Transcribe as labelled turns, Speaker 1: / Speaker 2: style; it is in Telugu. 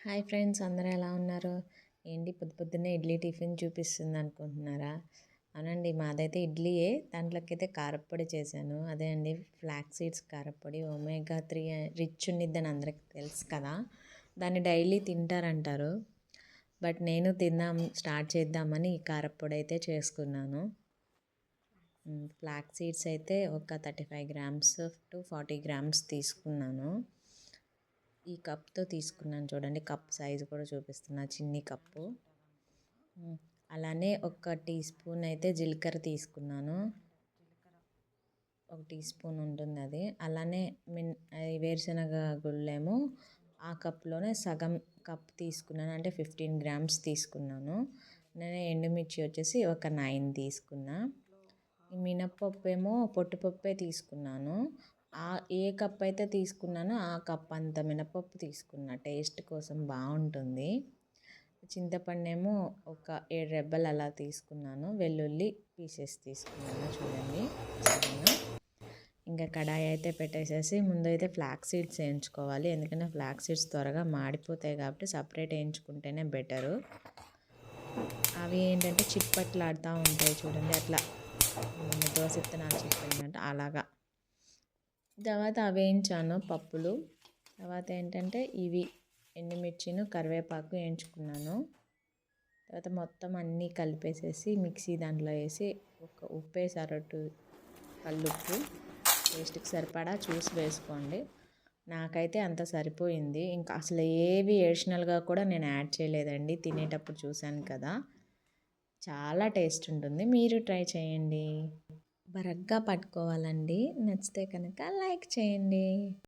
Speaker 1: హాయ్ ఫ్రెండ్స్, అందరూ ఎలా ఉన్నారు? ఏంటి పొద్దున్నే ఇడ్లీ టిఫిన్ చూపిస్తుంది అనుకుంటున్నారా? అవునండి, మాదైతే ఇడ్లీయే. దాంట్లోకైతే కారప్పొడి చేశాను. అదే అండి, ఫ్లాక్స్ సీడ్స్ కారప్పొడి. ఒమేగా 3 రిచ్ ఉండిద్దని అందరికి తెలుసు కదా. దాన్ని డైలీ తింటారంటారు. బట్ నేను స్టార్ట్ చేద్దామని ఈ కారప్పొడి అయితే చేసుకున్నాను. ఫ్లాక్స్ సీడ్స్ అయితే ఒక 35 గ్రామ్స్ టు 40 గ్రామ్స్ తీసుకున్నాను. ఈ కప్తో తీసుకున్నాను చూడండి. కప్ సైజు కూడా చూపిస్తున్నా, చిన్ని కప్పు. అలానే ఒక టీ స్పూన్ అయితే జీలకర్ర తీసుకున్నాను. ఒక టీ స్పూన్ ఉంటుంది అది. అలానే వేరుశనగ గుళ్ళేమో ఆ కప్లోనే సగం కప్ తీసుకున్నాను, అంటే 15 గ్రామ్స్ తీసుకున్నాను. నేను ఎండుమిర్చి వచ్చేసి ఒక 9 తీసుకున్నా. ఈ మినప్పప్పు ఏమో పొట్టుపప్పే తీసుకున్నాను. ఏ కప్ అయితే తీసుకున్నానో ఆ కప్ అంత మినపప్పు తీసుకున్నా, టేస్ట్ కోసం బాగుంటుంది. చింతపండు ఏమో ఒక 7 రెబ్బలు అలా తీసుకున్నాను. వెల్లుల్లి పీసెస్ తీసుకున్నాను చూడండి. ఇంకా కడాయి అయితే పెట్టేసేసి ముందైతే ఫ్లాక్స్ సీడ్స్ వేయించుకోవాలి. ఎందుకంటే ఫ్లాక్స్ సీడ్స్ త్వరగా మాడిపోతాయి కాబట్టి సపరేట్ వేయించుకుంటేనే బెటరు. అవి ఏంటంటే చిప్పట్లాడుతూ ఉంటాయి చూడండి, అట్లా దోశ విత్తనాలు చిప్పలినట్టు అలాగా. తర్వాత అవి వేయించాను పప్పులు. తర్వాత ఏంటంటే ఇవి ఎండుమిర్చిను కరివేపాకు వేయించుకున్నాను. తర్వాత మొత్తం అన్నీ కలిపేసేసి మిక్సీ దాంట్లో వేసి ఒక ఉప్పు వేసారు, కల్లుప్పు టేస్ట్కి సరిపడా చూసి వేసుకోండి. నాకైతే అంత సరిపోయింది. ఇంకా అసలు ఏవి ఎడిషనల్గా కూడా నేను యాడ్ చేయలేదండి. తినేటప్పుడు చూశాను కదా, చాలా టేస్ట్ ఉంటుంది. మీరు ట్రై చేయండి. బరగ్గా పట్టుకోవాలండి. నచ్చితే కనుక లైక్ చేయండి.